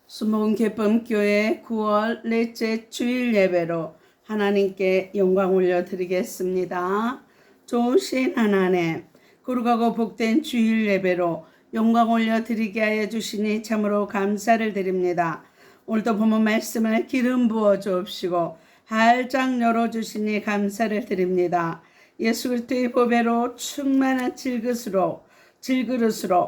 수목은 기쁨교회 9월 넷째 주일 예배로 하나님께 영광 올려드리겠습니다. 좋으신 하나님, 거룩하고 복된 주일 예배로 영광 올려드리게 하여 주시니 참으로 감사를 드립니다. 오늘도 본문 말씀을 기름 부어 주옵시고 활짝 열어주시니 감사를 드립니다. 예수 그리스도의 보배로 충만한 질그릇으로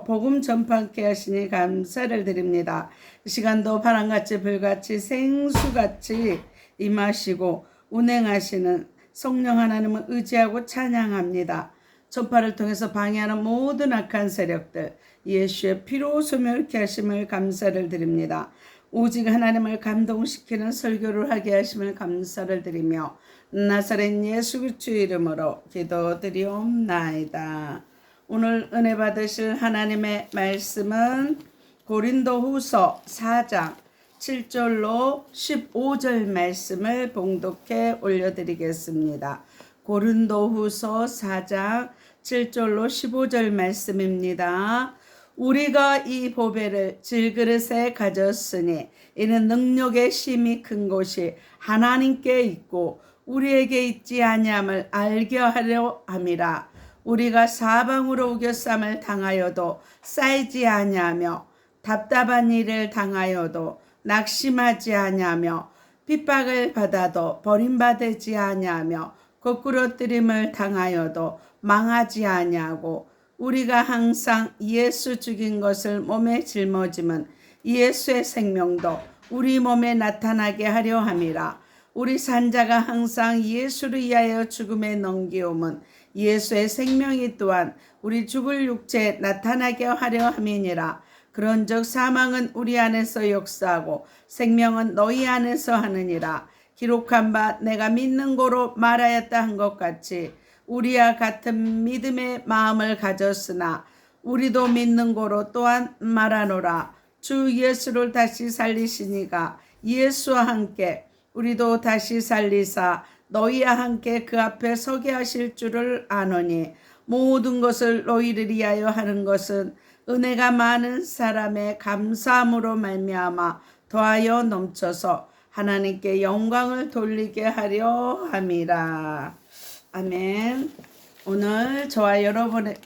복음 전파케 하시니 감사를 드립니다. 이 시간도 바람같이 불같이 생수같이 임하시고 운행하시는 성령 하나님을 의지하고 찬양합니다. 전파를 통해서 방해하는 모든 악한 세력들 예수의 피로 소멸케 하심을 감사를 드립니다. 오직 하나님을 감동시키는 설교를 하게 하심을 감사를 드리며 나사렛 예수 그리스도의 이름으로 기도드리옵나이다. 오늘 은혜 받으실 하나님의 말씀은 고린도후서 4장 7절로 15절 말씀을 봉독해 올려드리겠습니다. 고린도후서 4장 7절로 15절 말씀입니다. 우리가 이 보배를 질그릇에 가졌으니 이는 능력의 힘이 큰 곳이 하나님께 있고 우리에게 있지 아니함을 알게 하려 함이라. 우리가 사방으로 우겨쌈을 당하여도 쌓이지 아니하며 답답한 일을 당하여도 낙심하지 아니하며 핍박을 받아도 버림받지 아니하며 거꾸러뜨림을 당하여도 망하지 아니하고 우리가 항상 예수 죽인 것을 몸에 짊어지면 예수의 생명도 우리 몸에 나타나게 하려 함이라. 우리 산자가 항상 예수를 위하여 죽음에 넘기움은 예수의 생명이 또한 우리 죽을 육체에 나타나게 하려 함이니라. 그런즉 사망은 우리 안에서 역사하고 생명은 너희 안에서 하느니라. 기록한 바 내가 믿는 고로 말하였다 한 것 같이 우리와 같은 믿음의 마음을 가졌으나 우리도 믿는 고로 또한 말하노라. 주 예수를 다시 살리시니가 예수와 함께 우리도 다시 살리사 너희와 함께 그 앞에 서게 하실 줄을 아노니 모든 것을 너희를 위하여 하는 것은 은혜가 많은 사람의 감사함으로 말미암아 더하여 넘쳐서 하나님께 영광을 돌리게 하려 함이라. 아멘. 오늘 저와 여러분의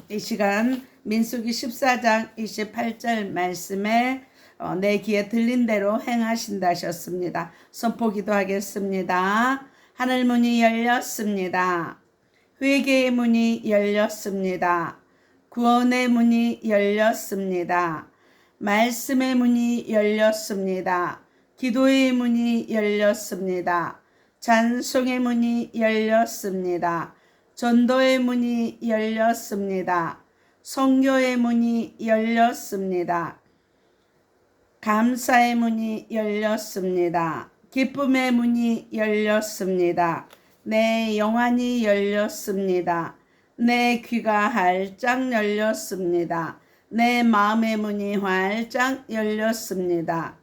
이 시간 민수기 14장 28절 말씀에 내 귀에 들린 대로 행하신다 하셨습니다. 선포 기도하겠습니다. 하늘 문이 열렸습니다. 회개의 문이 열렸습니다. 구원의 문이 열렸습니다. 말씀의 문이 열렸습니다. 기도의 문이 열렸습니다. 찬송의 문이 열렸습니다. 전도의 문이 열렸습니다. 선교의 문이 열렸습니다. 감사의 문이 열렸습니다. 기쁨의 문이 열렸습니다. 내 영안이 열렸습니다. 내 귀가 활짝 열렸습니다. 내 마음의 문이 활짝 열렸습니다.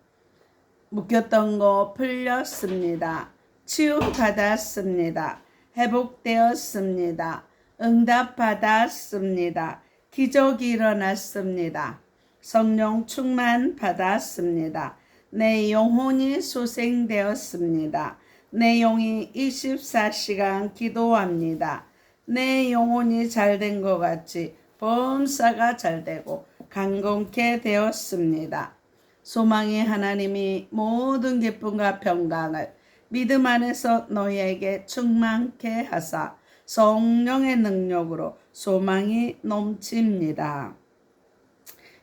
묶였던 거 풀렸습니다. 치유받았습니다. 회복되었습니다. 응답받았습니다. 기적이 일어났습니다. 성령 충만 받았습니다. 내 영혼이 소생되었습니다. 내 영이 24시간 기도합니다. 내 영혼이 잘된 것 같이 범사가 잘되고 강건케 되었습니다. 소망의 하나님이 모든 기쁨과 평강을 믿음 안에서 너희에게 충만케 하사 성령의 능력으로 소망이 넘칩니다.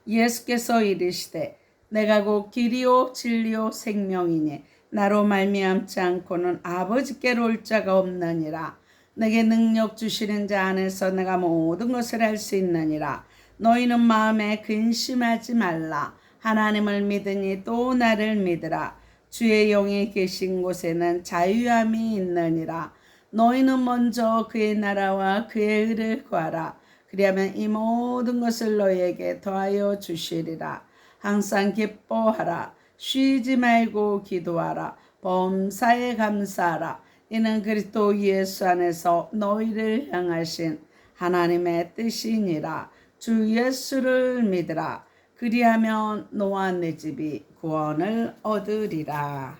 예수께서 이르시되 내가 곧 길이요 진리요 생명이니 나로 말미암지 않고는 아버지께로 올 자가 없느니라. 내게 능력 주시는 자 안에서 내가 모든 것을 할 수 있느니라. 너희는 마음에 근심하지 말라. 하나님을 믿으니 또 나를 믿으라. 주의 영이 계신 곳에는 자유함이 있느니라. 너희는 먼저 그의 나라와 그의 의를 구하라. 그리하면 이 모든 것을 너희에게 더하여 주시리라. 항상 기뻐하라. 쉬지 말고 기도하라. 범사에 감사하라. 이는 그리스도 예수 안에서 너희를 향하신 하나님의 뜻이니라. 주 예수를 믿으라. 그리하면 너와 내 집이 구원을 얻으리라.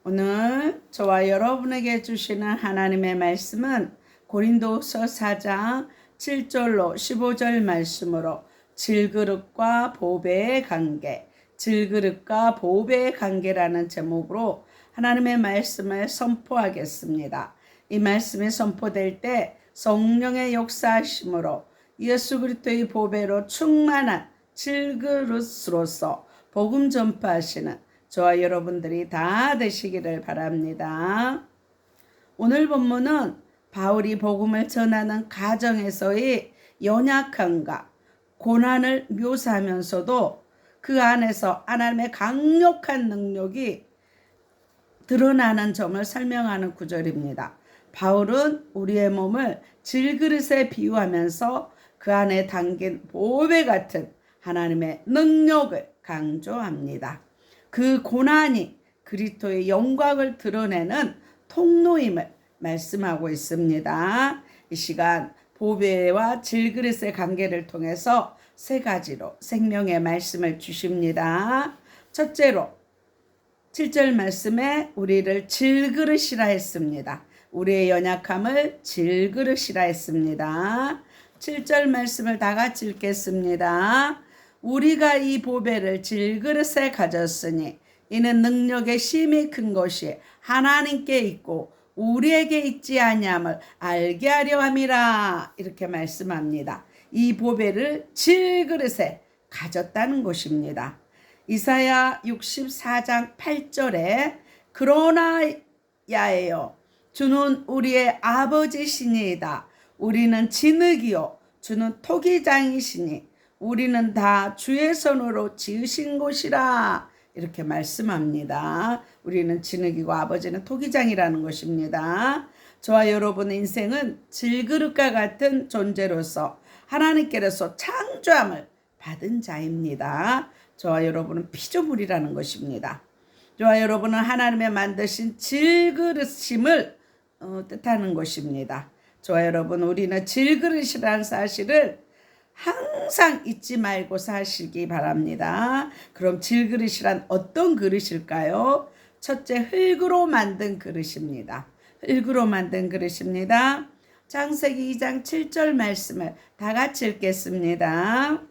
오늘 저와 여러분에게 주시는 하나님의 말씀은 고린도서 4장 7절로 15절 말씀으로 질그릇과 보배의 관계, 질그릇과 보배의 관계라는 제목으로 하나님의 말씀을 선포하겠습니다. 이 말씀이 선포될 때 성령의 역사하심으로 예수 그리스도의 보배로 충만한 질그릇으로서 복음 전파하시는 저와 여러분들이 다 되시기를 바랍니다. 오늘 본문은 바울이 복음을 전하는 가정에서의 연약함과 고난을 묘사하면서도 그 안에서 하나님의 강력한 능력이 드러나는 점을 설명하는 구절입니다. 바울은 우리의 몸을 질그릇에 비유하면서 그 안에 담긴 보배 같은 하나님의 능력을 강조합니다. 그 고난이 그리스도의 영광을 드러내는 통로임을 말씀하고 있습니다. 이 시간 보배와 질그릇의 관계를 통해서 세 가지로 생명의 말씀을 주십니다. 첫째로 7절 말씀에 우리를 질그릇이라 했습니다. 우리의 연약함을 질그릇이라 했습니다. 7절 말씀을 다 같이 읽겠습니다. 우리가 이 보배를 질그릇에 가졌으니 이는 능력의 심히 큰 것이 하나님께 있고 우리에게 있지 아니함을 알게 하려 함이라. 이렇게 말씀합니다. 이 보배를 질그릇에 가졌다는 것입니다. 이사야 64장 8절에 그러나 야에요 주는 우리의 아버지시니이다. 우리는 진흙이요 주는 토기장이시니 우리는 다 주의 손으로 지으신 곳이라. 이렇게 말씀합니다. 우리는 진흙이고 아버지는 토기장이라는 것입니다. 저와 여러분의 인생은 질그릇과 같은 존재로서 하나님께로서 창조함을 받은 자입니다. 저와 여러분은 피조물이라는 것입니다. 저와 여러분은 하나님의 만드신 질그릇임을 뜻하는 것입니다. 저와 여러분, 우리는 질그릇이라는 사실을 항상 잊지 말고 사시기 바랍니다. 그럼 질그릇이란 어떤 그릇일까요? 첫째, 흙으로 만든 그릇입니다. 흙으로 만든 그릇입니다. 창세기 2장 7절 말씀을 다 같이 읽겠습니다.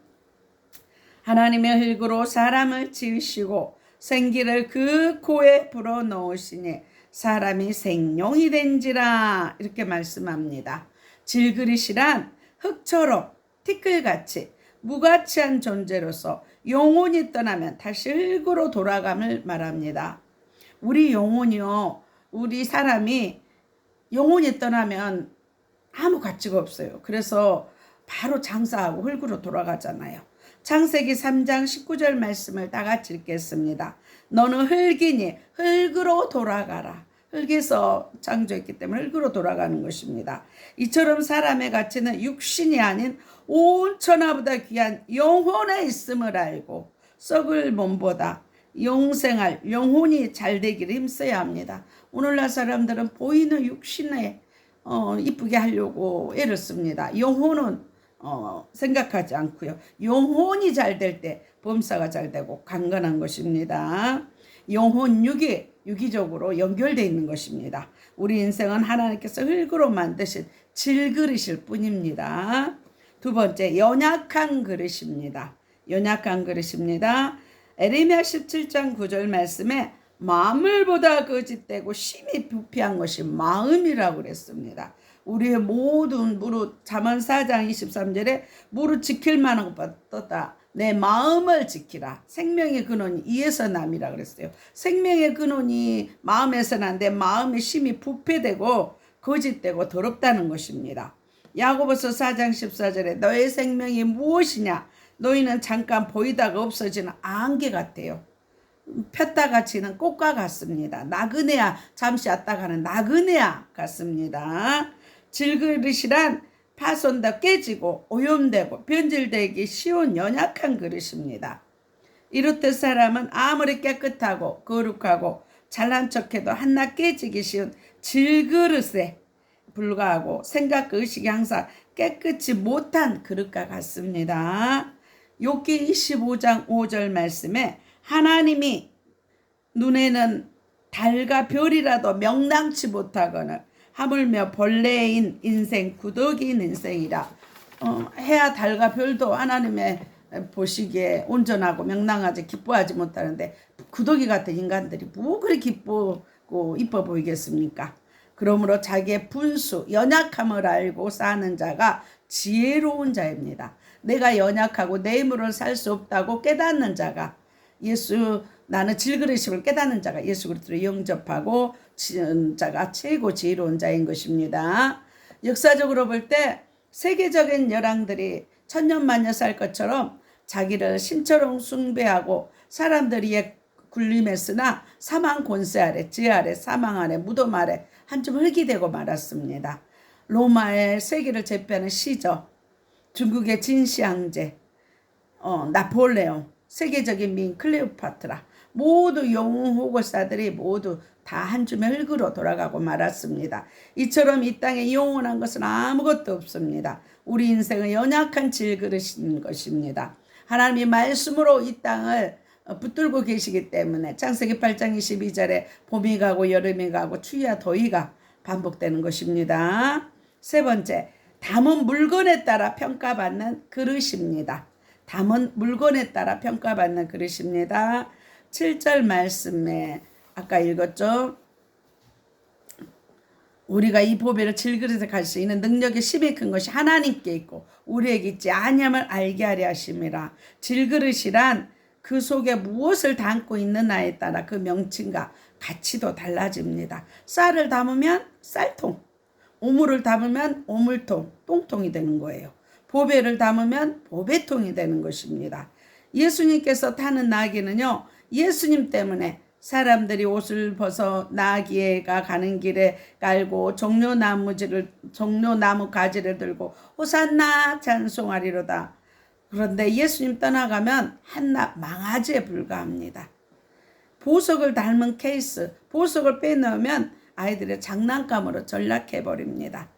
하나님의 흙으로 사람을 지으시고 생기를 그 코에 불어넣으시니 사람이 생명이 된지라. 이렇게 말씀합니다. 질그릇이란 흙처럼 티끌같이 무가치한 존재로서 영혼이 떠나면 다시 흙으로 돌아감을 말합니다. 우리 영혼이요, 우리 사람이 영혼이 떠나면 아무 가치가 없어요. 그래서 바로 장사하고 흙으로 돌아가잖아요. 창세기 3장 19절 말씀을 다 같이 읽겠습니다. 너는 흙이니 흙으로 돌아가라. 흙에서 창조했기 때문에 흙으로 돌아가는 것입니다. 이처럼 사람의 가치는 육신이 아닌 온 천하보다 귀한 영혼에 있음을 알고 썩을 몸보다 영생할 영혼이 잘 되기를 힘써야 합니다. 오늘날 사람들은 보이는 육신에 이쁘게 하려고 애를 씁니다. 영혼은 생각하지 않고요. 영혼이 잘 될 때 범사가 잘 되고 강건한 것입니다. 영혼 육이 유기적으로 연결되어 있는 것입니다. 우리 인생은 하나님께서 흙으로 만드신 질그릇일 뿐입니다. 두 번째, 연약한 그릇입니다. 연약한 그릇입니다. 에레미야 17장 9절 말씀에 만물보다 거짓되고 심히 부패한 것이 마음이라고 그랬습니다. 우리의 모든 무릇, 잠언 4장 23절에 무릇 지킬 만한 것보다 떴다. 내 마음을 지키라. 생명의 근원이 이에서 남이라 그랬어요. 생명의 근원이 마음에서 난데 마음이 심히 부패되고 거짓되고 더럽다는 것입니다. 야고보서 4장 14절에 너의 생명이 무엇이냐? 너희는 잠깐 보이다가 없어지는 안개 같아요. 폈다가 지는 꽃과 같습니다. 나그네야 잠시 왔다가는 나그네야 같습니다. 질그릇이란 파손다 깨지고 오염되고 변질되기 쉬운 연약한 그릇입니다. 이렇듯 사람은 아무리 깨끗하고 거룩하고 잘난 척해도 한낱 깨지기 쉬운 질그릇에 불과하고 생각과 의식이 항상 깨끗이 못한 그릇과 같습니다. 욥기 25장 5절 말씀에 하나님이 눈에는 달과 별이라도 명랑치 못하거늘 하물며 벌레인 인생 구더기인 인생이라. 해야 달과 별도 하나님의 보시기에 온전하고 명랑하지 기뻐하지 못하는데 구더기 같은 인간들이 뭐 그리 기쁘고 이뻐 보이겠습니까? 그러므로 자기의 분수 연약함을 알고 사는 자가 지혜로운 자입니다. 내가 연약하고 내 힘으로는 살 수 없다고 깨닫는 자가 나는 질그릇임을 깨닫는 자가 예수 그리스도를 영접하고 자가 최고 지혜로운 자인 것입니다. 역사적으로 볼 때 세계적인 열왕들이 천년만년 살 것처럼 자기를 신처럼 숭배하고 사람들이 굴림했으나 사망 권세 아래, 지혜 아래, 사망 아래, 무덤 아래 한 줌 흙이 되고 말았습니다. 로마의 세계를 제패하는 시저, 중국의 진시황제, 나폴레옹, 세계적인 민 클레오파트라 모두 영웅 호고사들이 모두 다 한 줌의 흙으로 돌아가고 말았습니다. 이처럼 이 땅에 영원한 것은 아무것도 없습니다. 우리 인생은 연약한 질그릇인 것입니다. 하나님이 말씀으로 이 땅을 붙들고 계시기 때문에 창세기 8장 22절에 봄이 가고 여름이 가고 추위와 더위가 반복되는 것입니다. 세 번째, 담은 물건에 따라 평가받는 그릇입니다. 담은 물건에 따라 평가받는 그릇입니다. 7절 말씀에 아까 읽었죠. 우리가 이 보배를 질그릇에 갈 수 있는 능력의 힘이 큰 것이 하나님께 있고 우리에게 있지 아니함을 알게 하려 하심이라. 질그릇이란 그 속에 무엇을 담고 있느냐에 따라 그 명칭과 가치도 달라집니다. 쌀을 담으면 쌀통, 오물을 담으면 오물통, 똥통이 되는 거예요. 보배를 담으면 보배통이 되는 것입니다. 예수님께서 타는 나귀는요, 예수님 때문에 사람들이 옷을 벗어 나귀가 가는 길에 깔고 종려나무 가지를 들고 호산나 찬송하리로다. 그런데 예수님 떠나가면 한낱 망아지에 불과합니다. 보석을 닮은 케이스, 보석을 빼놓으면 아이들의 장난감으로 전락해버립니다.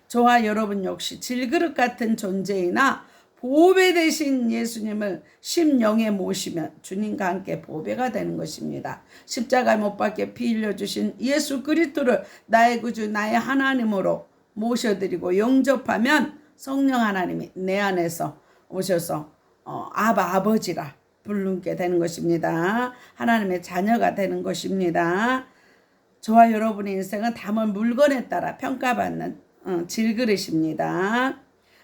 저와 여러분 역시 질그릇 같은 존재이나 보배 되신 예수님을 심령에 모시면 주님과 함께 보배가 되는 것입니다. 십자가에 못 박혀 피 흘려주신 예수 그리스도를 나의 구주 나의 하나님으로 모셔드리고 영접하면 성령 하나님이 내 안에서 오셔서 아버지라 부르게 되는 것입니다. 하나님의 자녀가 되는 것입니다. 저와 여러분의 인생은 담은 물건에 따라 평가받는 질그릇입니다.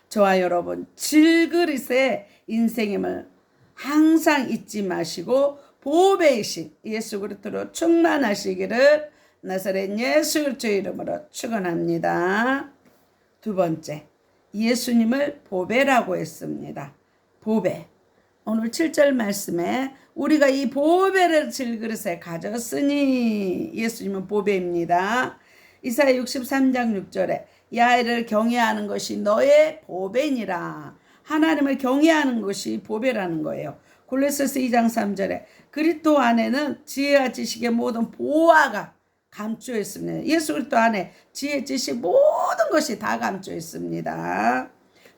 저와 여러분 질그릇의 인생임을 항상 잊지 마시고 보배이신 예수 그리스도로 충만하시기를 나사렛 예수 그리스도의 이름으로 축원합니다. 두 번째, 예수님을 보배라고 했습니다. 보배. 오늘 7절 말씀에 우리가 이 보배를 질그릇에 가졌으니 예수님은 보배입니다. 이사야 63장 6절에 야훼를 경외하는 것이 너의 보배니라. 하나님을 경외하는 것이 보배라는 거예요. 골로새서 2장 3절에 그리스도 안에는 지혜와 지식의 모든 보화가 감추어 있습니다. 예수 그리스도 안에 지혜, 지식 모든 것이 다 감추어 있습니다.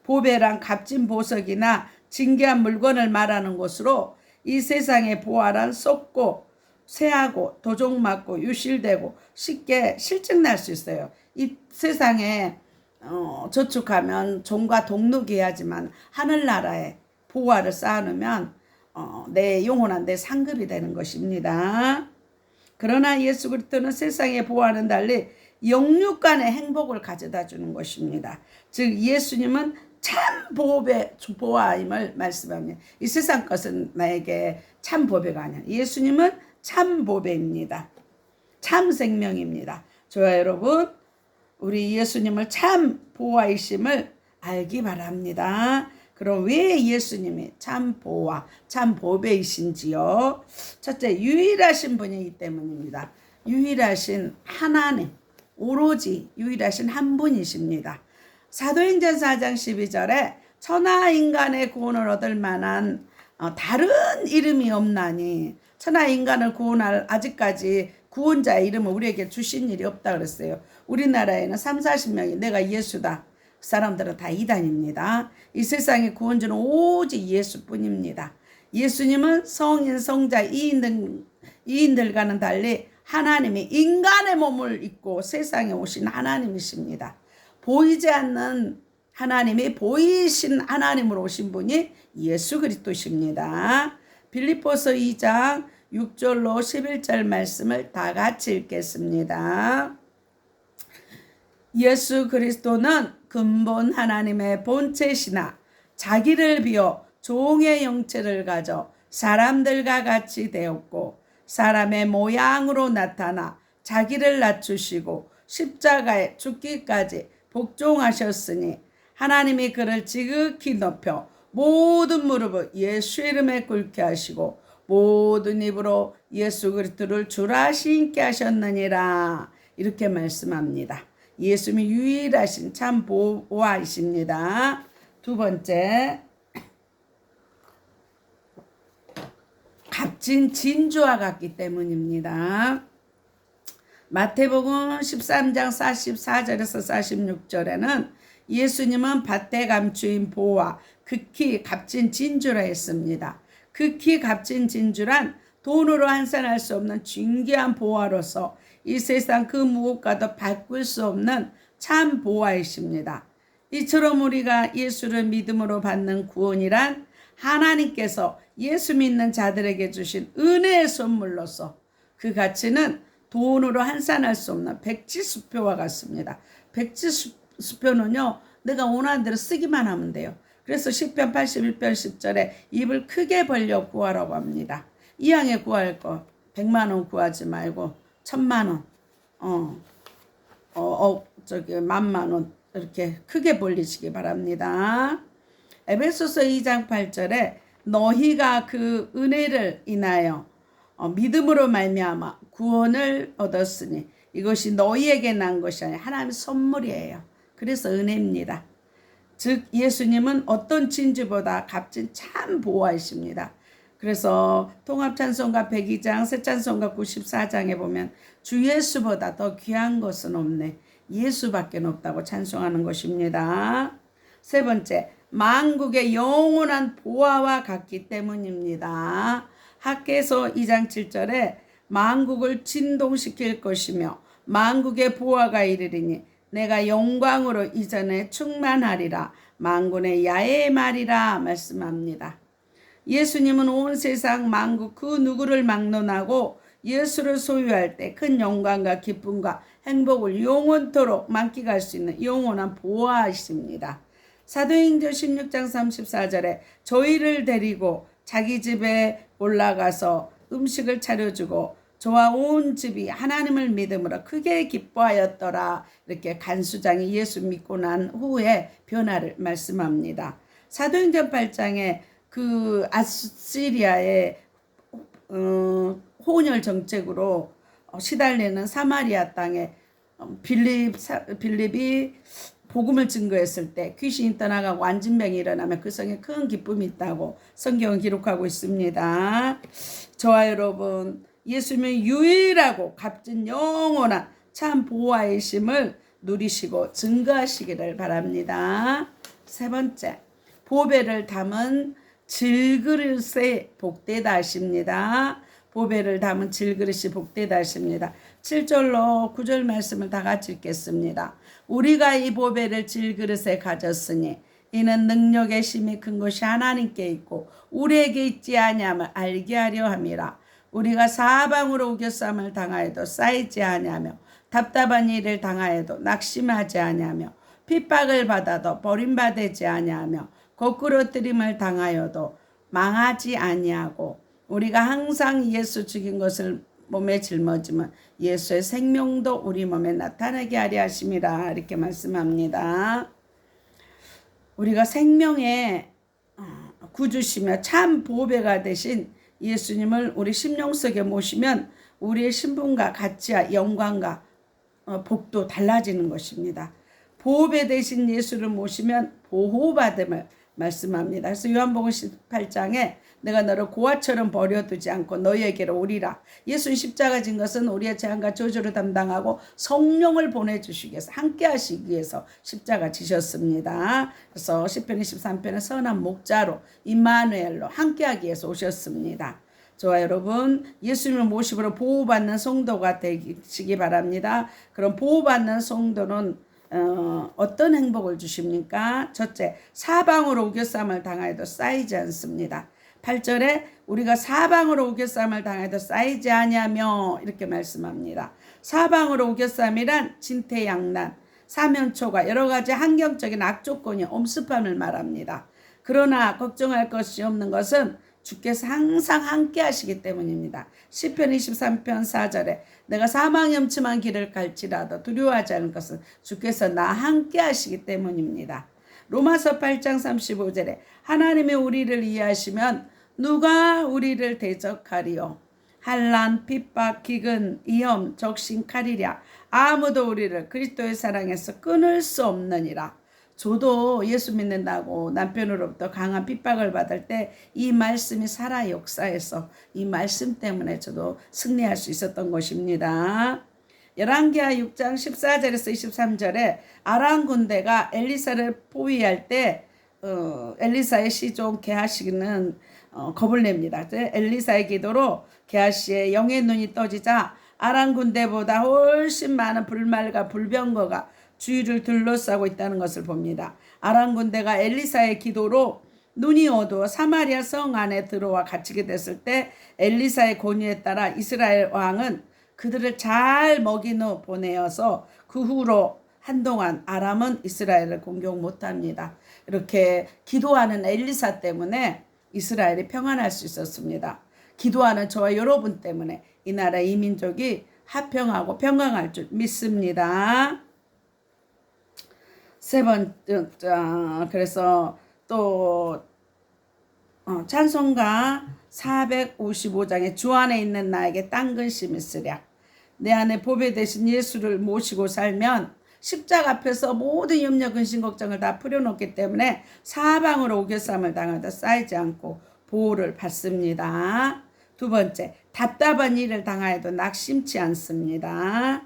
보배란 값진 보석이나 진귀한 물건을 말하는 것으로 이 세상의 보화란 썩고 쇠하고 도적맞고 유실되고 쉽게 실증날 수 있어요. 이 세상에 저축하면 종과 동룩이 하지만 하늘나라에 보화를 쌓아놓으면 내 영원한 내 상급이 되는 것입니다. 그러나 예수 그리스도는 세상의 보화는 달리 영육간의 행복을 가져다 주는 것입니다. 즉 예수님은 참 보화임을 말씀합니다. 이 세상 것은 나에게 참 보배가 아니야. 예수님은 참 보배입니다. 참 생명입니다. 저와 여러분, 우리 예수님을 참 보화이심을 알기 바랍니다. 그럼 왜 예수님이 참 보화, 참 보배이신지요? 첫째, 유일하신 분이기 때문입니다. 유일하신 하나님, 오로지 유일하신 한 분이십니다. 사도행전 4장 12절에 천하 인간의 구원을 얻을 만한 다른 이름이 없나니, 천하 인간을 구원할 아직까지 구원자의 이름을 우리에게 주신 일이 없다 그랬어요. 우리나라에는 30-40명이 내가 예수다 그 사람들은 다 이단입니다. 이 세상의 구원주는 오직 예수뿐입니다. 예수님은 성인, 성자, 이인들과는 달리 하나님이 인간의 몸을 입고 세상에 오신 하나님이십니다. 보이지 않는 하나님이 보이신 하나님으로 오신 분이 예수 그리스도십니다. 빌립보서 2장 6절로 11절 말씀을 다 같이 읽겠습니다. 예수 그리스도는 근본 하나님의 본체시나 자기를 비워 종의 형체를 가져 사람들과 같이 되었고 사람의 모양으로 나타나 자기를 낮추시고 십자가에 죽기까지 복종하셨으니 하나님이 그를 지극히 높여 모든 무릎을 예수 이름에 꿇게 하시고 모든 입으로 예수 그리스도를 주라 신께 하셨느니라. 이렇게 말씀합니다. 예수님이 유일하신 참 보호하십니다. 두 번째, 값진 진주와 같기 때문입니다. 마태복음 13장 44절에서 46절에는 예수님은 밭에 감추인 보화, 극히 값진 진주라 했습니다. 극히 값진 진주란 돈으로 환산할 수 없는 존귀한 보화로서 이 세상 그 무엇과도 바꿀 수 없는 참 보화이십니다. 이처럼 우리가 예수를 믿음으로 받는 구원이란 하나님께서 예수 믿는 자들에게 주신 은혜의 선물로서 그 가치는 돈으로 환산할 수 없는 백지수표와 같습니다. 백지수표는요, 내가 원하는 대로 쓰기만 하면 돼요. 그래서 시편 81편 10절에 입을 크게 벌려 구하라고 합니다. 이왕에 구할 거 100만 원 구하지 말고 1000만 원, 만만 원 이렇게 크게 벌리시기 바랍니다. 에베소서 2장 8절에 너희가 그 은혜를 인하여 믿음으로 말미암아 구원을 얻었으니 이것이 너희에게 난 것이 아니라 하나님의 선물이에요. 그래서 은혜입니다. 즉 예수님은 어떤 진주보다 값진 참 보화이십니다. 그래서 통합찬송가 102장 새찬송가 94장에 보면 주 예수보다 더 귀한 것은 없네. 예수밖에 없다고 찬송하는 것입니다. 세 번째, 만국의 영원한 보화와 같기 때문입니다. 학개서 2장 7절에 만국을 진동시킬 것이며 만국의 보화가 이르리니 내가 영광으로 이전에 충만하리라. 만군의 야의 말이라 말씀합니다. 예수님은 온 세상 만국 그 누구를 막론하고 예수를 소유할 때 큰 영광과 기쁨과 행복을 영원토록 만끽할 수 있는 영원한 보화이십니다. 사도행전 16장 34절에 저희를 데리고 자기 집에 올라가서 음식을 차려주고 저와 온 집이 하나님을 믿음으로 크게 기뻐하였더라. 이렇게 간수장이 예수 믿고 난 후에 변화를 말씀합니다. 사도행전 8장에 그 아시리아의 혼혈 정책으로 시달리는 사마리아 땅에 빌립이 복음을 증거했을 때 귀신이 떠나가고 완진병이 일어나면 그 성에 큰 기쁨이 있다고 성경은 기록하고 있습니다. 저와 여러분, 예수님은 유일하고 값진 영원한 참 보화이심을 누리시고 증거하시기를 바랍니다. 세 번째, 보배를 담은 질그릇에 복되다 하십니다. 보배를 담은 질그릇이 복되다 하십니다. 7절로 9절 말씀을 다 같이 읽겠습니다. 우리가 이 보배를 질그릇에 가졌으니 이는 능력의 힘이 큰 것이 하나님께 있고 우리에게 있지 아니함을 알게 하려 함이라. 우리가 사방으로 우겨쌈을 당하여도 쌓이지 아니하며 답답한 일을 당하여도 낙심하지 아니하며 핍박을 받아도 버림받지 아니하며 거꾸러뜨림을 당하여도 망하지 아니하고 우리가 항상 예수 죽인 것을 몸에 짊어지면 예수의 생명도 우리 몸에 나타나게 하려 하심이라. 이렇게 말씀합니다. 우리가 생명의 구주시며 참 보배가 되신 예수님을 우리 심령 속에 모시면 우리의 신분과 가치와 영광과 복도 달라지는 것입니다. 보배 되신 예수를 모시면 보호받음을 말씀합니다. 그래서 요한복음 18장에 내가 너를 고아처럼 버려두지 않고 너희에게로 오리라. 예수님 십자가 진 것은 우리의 재앙과 저주를 담당하고 성령을 보내주시기 위해서, 함께 하시기 위해서 십자가 지셨습니다. 그래서 시편 23편의 선한 목자로 임마누엘로 함께 하기 위해서 오셨습니다. 저와 여러분, 예수님을 모시고 보호받는 성도가 되시기 바랍니다. 그럼 보호받는 성도는 어떤 행복을 주십니까? 첫째, 사방으로 우겨쌈을 당하여도 쌓이지 않습니다. 8절에 우리가 사방으로 우겨쌈을 당해도 쌓이지 아니하며 이렇게 말씀합니다. 사방으로 우겨쌈이란 진퇴양난, 사면초가 여러 가지 환경적인 악조건이 엄습함을 말합니다. 그러나 걱정할 것이 없는 것은 주께서 항상 함께 하시기 때문입니다. 시편 23편 4절에 내가 사망의 음침한 길을 갈지라도 두려워하지 않을 것은 주께서 나 함께 하시기 때문입니다. 로마서 8장 35절에 하나님이 우리를 이해하시면 누가 우리를 대적하리요? 환난, 핍박, 기근, 위험, 적신, 칼이랴 아무도 우리를 그리스도의 사랑에서 끊을 수 없느니라. 저도 예수 믿는다고 남편으로부터 강한 핍박을 받을 때 이 말씀이 살아 역사해서 이 말씀 때문에 저도 승리할 수 있었던 것입니다. 열왕기하 6장 14절에서 23절에 아람 군대가 엘리사를 포위할 때 엘리사의 시종 게하시는 겁을 냅니다. 엘리사의 기도로 게하시의 영의 눈이 떠지자 아람 군대보다 훨씬 많은 불말과 불병거가 주위를 둘러싸고 있다는 것을 봅니다. 아람 군대가 엘리사의 기도로 눈이 어두워 사마리아 성 안에 들어와 갇히게 됐을 때 엘리사의 권유에 따라 이스라엘 왕은 그들을 잘 먹인 후 보내어서 그 후로 한동안 아람은 이스라엘을 공격 못합니다. 이렇게 기도하는 엘리사 때문에 이스라엘이 평안할 수 있었습니다. 기도하는 저와 여러분 때문에 이 나라 이 민족이 화평하고 평강할 줄 믿습니다. 세 번째, 그래서 또 찬송가 455장에 주 안에 있는 나에게 딴 근심 있으랴. 내 안에 보배 되신 예수를 모시고 살면 십자가 앞에서 모든 염려 근심 걱정을 다 풀어놓기 때문에 사방으로 우겨쌈을 당하다 쌓이지 않고 보호를 받습니다. 두 번째, 답답한 일을 당하여도 낙심치 않습니다.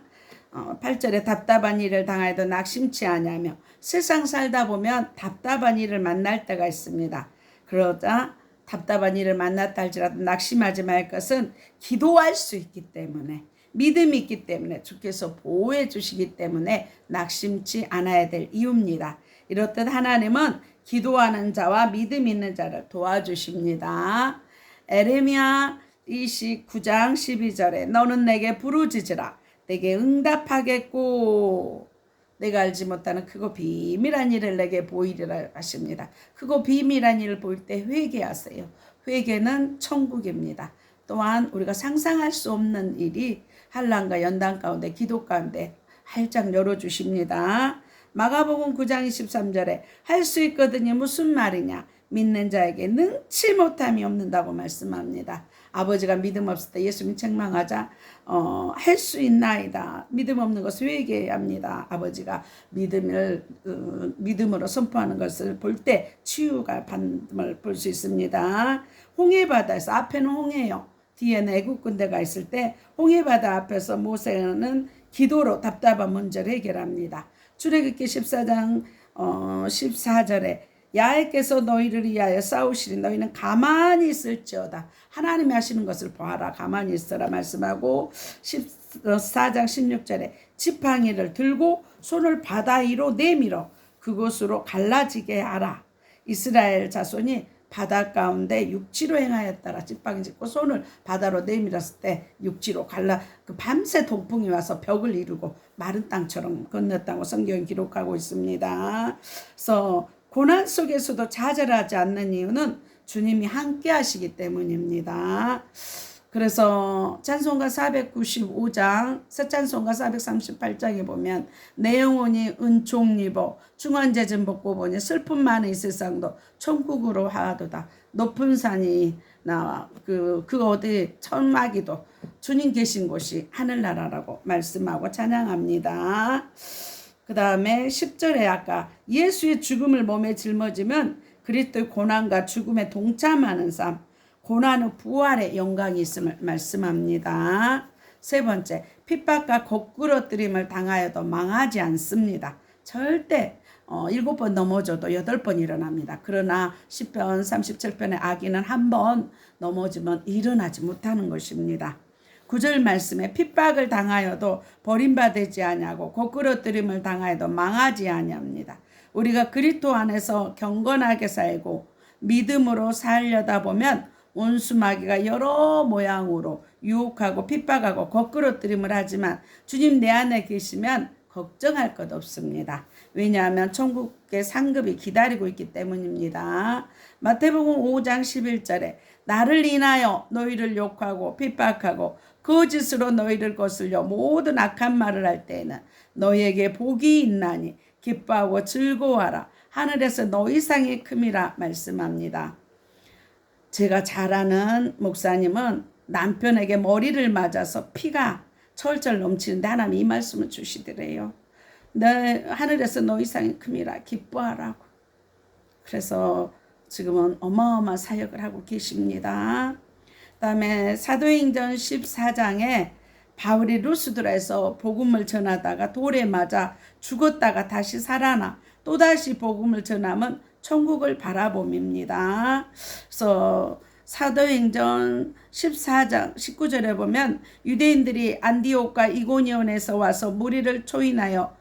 8절에 답답한 일을 당하여도 낙심치 아니하며 세상 살다 보면 답답한 일을 만날 때가 있습니다. 그러자 답답한 일을 만났다 할지라도 낙심하지 말 것은 기도할 수 있기 때문에, 믿음이 있기 때문에, 주께서 보호해 주시기 때문에 낙심치 않아야 될 이유입니다. 이렇듯 하나님은 기도하는 자와 믿음 있는 자를 도와주십니다. 에레미야 29장 12절에 너는 내게 부르짖으라 내게 응답하겠고 내가 알지 못하는 크고 비밀한 일을 내게 보이리라 하십니다. 크고 비밀한 일을 보일 때 회개하세요. 회개는 천국입니다. 또한 우리가 상상할 수 없는 일이 환난과 연단 가운데 기도 가운데 활짝 열어주십니다. 마가복음 9장 23절에 할 수 있거든요. 무슨 말이냐? 믿는 자에게 능치 못함이 없는다고 말씀합니다. 아버지가 믿음 없을 때 예수님 책망하자 할 수 있나이다. 믿음 없는 것을 회개해야 합니다. 아버지가 믿음으로 선포하는 것을 볼 때 치유가 받음을 볼 수 있습니다. 홍해바다에서 앞에는 홍해요. 뒤에는 애국 군대가 있을 때 홍해바다 앞에서 모세는 기도로 답답한 문제를 해결합니다. 출애굽기 14장 14절에 야훼께서 너희를 위하여 싸우시리 너희는 가만히 있을지어다. 하나님이 하시는 것을 보아라. 가만히 있어라 말씀하고 14장 16절에 지팡이를 들고 손을 바다 위로 내밀어 그곳으로 갈라지게 하라. 이스라엘 자손이 바다 가운데 육지로 행하였더라. 지팡이 짚고 손을 바다로 내밀었을 때 육지로 밤새 동풍이 와서 벽을 이루고 마른 땅처럼 건넜다고 성경이 기록하고 있습니다. 그래서 고난 속에서도 좌절하지 않는 이유는 주님이 함께 하시기 때문입니다. 그래서 찬송가 495장, 새 찬송가 438장에 보면 내 영혼이 은총 입어 중환제진 벗고 보니 슬픔 많은 이 세상도 천국으로 하도다. 높은 산이 나와 그 어디 천막이도 주님 계신 곳이 하늘나라라고 말씀하고 찬양합니다. 그 다음에 10절에 아까 예수의 죽음을 몸에 짊어지면 그리스도의 고난과 죽음에 동참하는 삶, 고난 후 부활의 영광이 있음을 말씀합니다. 세 번째, 핍박과 거꾸러뜨림을 당하여도 망하지 않습니다. 절대 7번 넘어져도 8번 일어납니다. 그러나 시편 37편의 악인은 한 번 넘어지면 일어나지 못하는 것입니다. 9절 말씀에 핍박을 당하여도 버림받지 아니하고 거꾸러뜨림을 당하여도 망하지 아니합니다. 우리가 그리스도 안에서 경건하게 살고 믿음으로 살려다 보면 온수마귀가 여러 모양으로 유혹하고 핍박하고 거꾸러뜨림을 하지만 주님 내 안에 계시면 걱정할 것 없습니다. 왜냐하면 천국의 상급이 기다리고 있기 때문입니다. 마태복음 5장 11절에 나를 인하여 너희를 욕하고 핍박하고 거짓으로 너희를 거슬려 모든 악한 말을 할 때에는 너희에게 복이 있나니 기뻐하고 즐거워하라. 하늘에서 너희 상이 큼이라 말씀합니다. 제가 잘 아는 목사님은 남편에게 머리를 맞아서 피가 철철 넘치는데 하나님 이 말씀을 주시더래요. 하늘에서 너희 상이 큼이라 기뻐하라고. 그래서 지금은 어마어마한 사역을 하고 계십니다. 그다음에 사도행전 14장에 바울이 루스드라에서 복음을 전하다가 돌에 맞아 죽었다가 다시 살아나 또다시 복음을 전하면 천국을 바라봄입니다. 그래서 사도행전 14장 19절에 보면 유대인들이 안디옥과 이고니온에서 와서 무리를 초인하여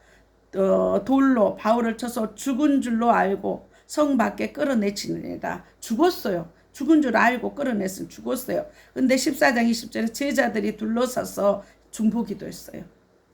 돌로 바울을 쳐서 죽은 줄로 알고 성 밖에 끌어내치느니라. 죽었어요. 죽은 줄 알고 끌어냈으면 죽었어요. 근데 14장 20절에 제자들이 둘러서서 중보기도 했어요.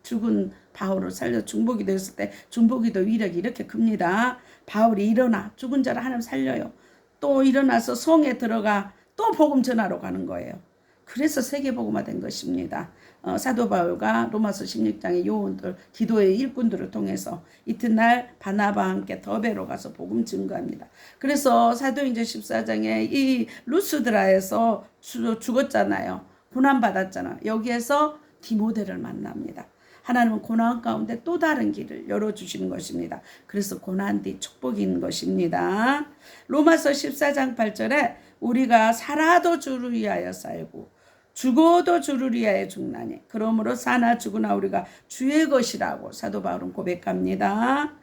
죽은 바울을 살려 중보기도 했을 때 중보기도 위력이 이렇게 큽니다. 바울이 일어나 죽은 자를 하나님 살려요. 또 일어나서 성에 들어가 또 복음 전하러 가는 거예요. 그래서 세계복음화 된 것입니다. 사도 바울과 로마서 16장의 요원들, 기도의 일꾼들을 통해서 이튿날 바나바와 함께 더베로 가서 복음 증거합니다. 그래서 사도행전 14장에 이 루스드라에서 죽었잖아요. 고난받았잖아요. 여기에서 디모데를 만납니다. 하나님은 고난 가운데 또 다른 길을 열어주시는 것입니다. 그래서 고난 뒤 축복인 것입니다. 로마서 14장 8절에 우리가 살아도 주를 위하여 살고 죽어도 주를 위하여 죽나니 그러므로 사나 죽으나 우리가 주의 것이라고 사도 바울은 고백합니다.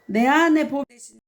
내 안에 복 대신